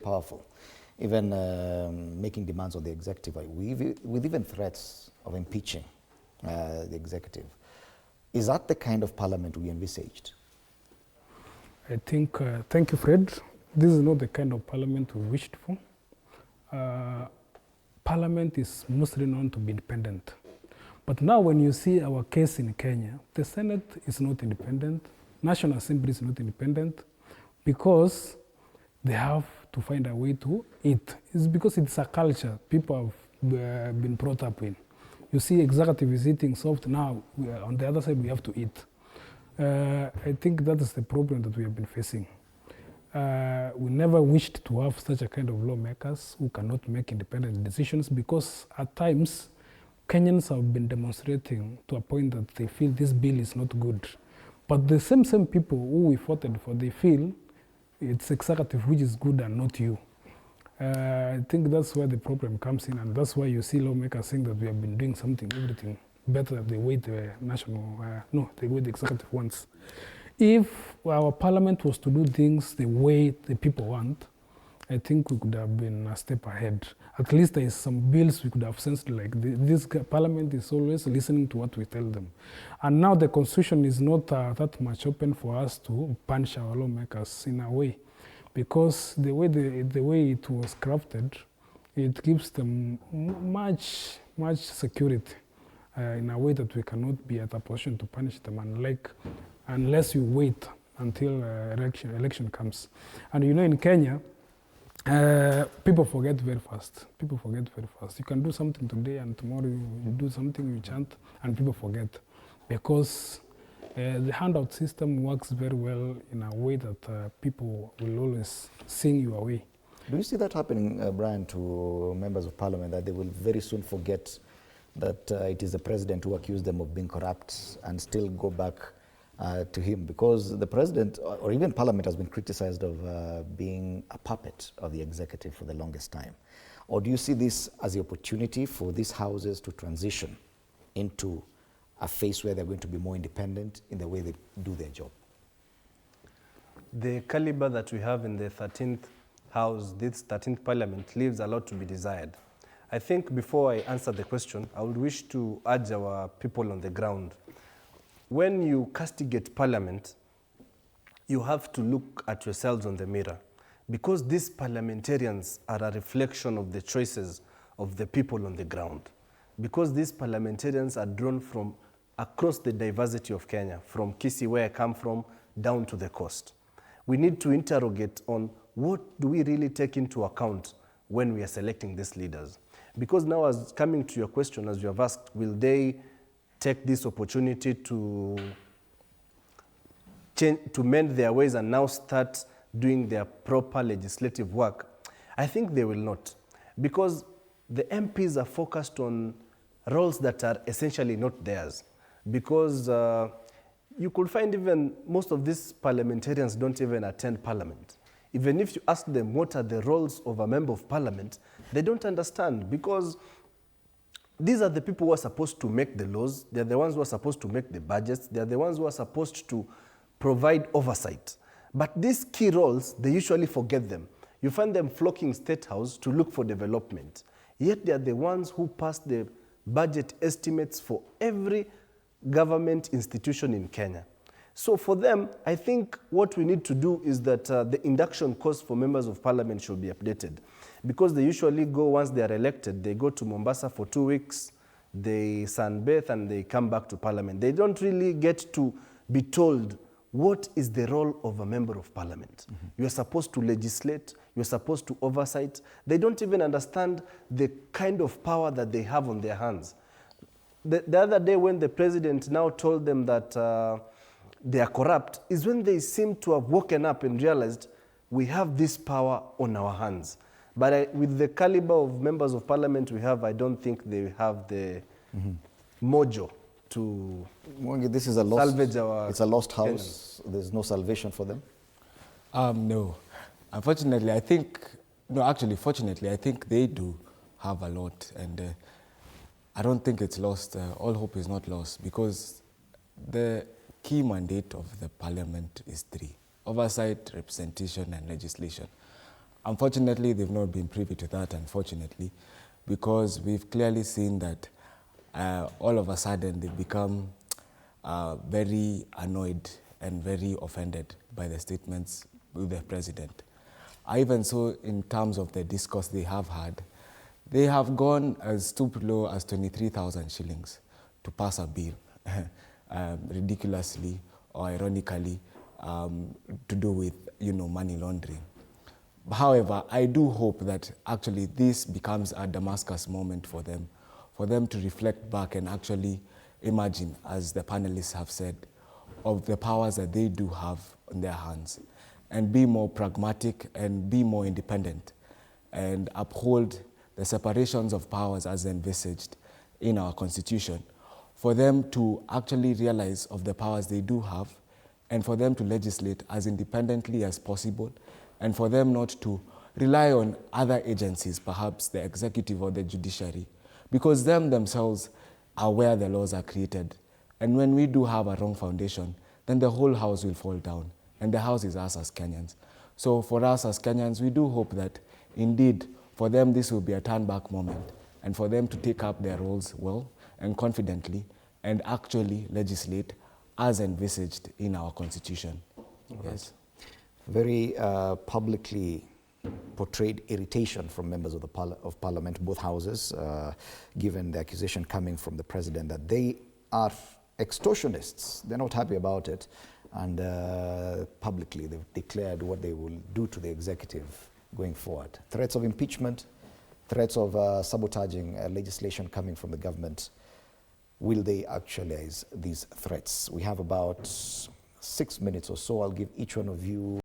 powerful, even making demands on the executive, with even threats of impeaching the executive. Is that the kind of parliament we envisaged? I think, thank you, Fred. This is not the kind of parliament we wished for. Parliament is mostly known to be independent. But now when you see our case in Kenya, the Senate is not independent, National Assembly is not independent, because they have to find a way to eat. It's because it's a culture people have been brought up in. You see executive is eating soft, now on the other side we have to eat. I think that is the problem that we have been facing. We never wished to have such a kind of lawmakers who cannot make independent decisions, because at times Kenyans have been demonstrating to a point that they feel this bill is not good. But the same people who we voted for, they feel it's executive which is good and not you. I think that's where the problem comes in, and that's why you see lawmakers saying that we have been doing everything better than the way the the way the executive wants. If our parliament was to do things the way the people want, I think we could have been a step ahead. At least there is some bills we could have sensed, like this parliament is always listening to what we tell them. And now the constitution is not that much open for us to punish our lawmakers in a way, because the way it was crafted, it gives them much security in a way that we cannot be at a position to punish them, unless you wait until election comes. And you know, in Kenya, people forget very fast. You can do something today and tomorrow you do something, you chant, and people forget. Because the handout system works very well in a way that people will always sing your way. Do you see that happening, Brian, to members of parliament, that they will very soon forget that it is the president who accused them of being corrupt and still go back to him? Because the president, or even parliament, has been criticized of being a puppet of the executive for the longest time. Or do you see this as the opportunity for these houses to transition into a phase where they're going to be more independent in the way they do their job? The caliber that we have in the 13th House, this 13th Parliament, leaves a lot to be desired. I think before I answer the question, I would wish to urge our people on the ground. When you castigate Parliament, you have to look at yourselves on the mirror, because these parliamentarians are a reflection of the choices of the people on the ground. Because these parliamentarians are drawn from across the diversity of Kenya, from Kisii, where I come from, down to the coast. We need to interrogate on what do we really take into account when we are selecting these leaders. Because now, as coming to your question, as you have asked, will they take this opportunity to mend their ways and now start doing their proper legislative work? I think they will not, because the MPs are focused on roles that are essentially not theirs. Because you could find even most of these parliamentarians don't even attend parliament. Even if you ask them what are the roles of a member of parliament, they don't understand, because these are the people who are supposed to make the laws. They're the ones who are supposed to make the budgets. They're the ones who are supposed to provide oversight. But these key roles, they usually forget them. You find them flocking State House to look for development. Yet they are the ones who pass the budget estimates for every government institution in Kenya. So for them, I think what we need to do is that the induction course for members of parliament should be updated, because they usually go, once they are elected, they go to Mombasa for 2 weeks, they sunbathe, and they come back to parliament. They don't really get to be told what is the role of a member of parliament. Mm-hmm. You're supposed to legislate, you're supposed to oversight. They don't even understand the kind of power that they have on their hands. The other day, when the president now told them that they are corrupt, is when they seem to have woken up and realized we have this power on our hands. But with the caliber of members of parliament we have, I don't think they have the mojo to Mwangi, this is a lost, salvage our it's a lost house. Kenyans. There's no salvation for them? No. Unfortunately, I think, no, actually, fortunately, I think they do have a lot. And I don't think it's lost. All hope is not lost, because the key mandate of the parliament is 3: oversight, representation, and legislation. Unfortunately, they've not been privy to that, unfortunately, because we've clearly seen that all of a sudden they've become very annoyed and very offended by the statements of the president. I even saw in terms of the discourse they have had, they have gone as too low as 23,000 shillings to pass a bill, ridiculously or ironically, to do with, money laundering. However, I do hope that actually this becomes a Damascus moment for them to reflect back and actually imagine, as the panelists have said, of the powers that they do have in their hands, and be more pragmatic and be more independent and uphold the separations of powers as envisaged in our Constitution, for them to actually realize of the powers they do have, and for them to legislate as independently as possible, and for them not to rely on other agencies, perhaps the executive or the judiciary, because them themselves are where the laws are created. And when we do have a wrong foundation, then the whole house will fall down, and the house is us as Kenyans. So for us as Kenyans, we do hope that indeed for them this will be a turn-back moment, and for them to take up their roles well and confidently and actually legislate as envisaged in our Constitution. Yes. Very publicly portrayed irritation from members of Parliament, both houses, given the accusation coming from the president that they are extortionists. They're not happy about it, and publicly they've declared what they will do to the executive going forward. Threats of impeachment, threats of sabotaging legislation coming from the government. Will they actualize these threats? We have about 6 minutes or so. I'll give each one of you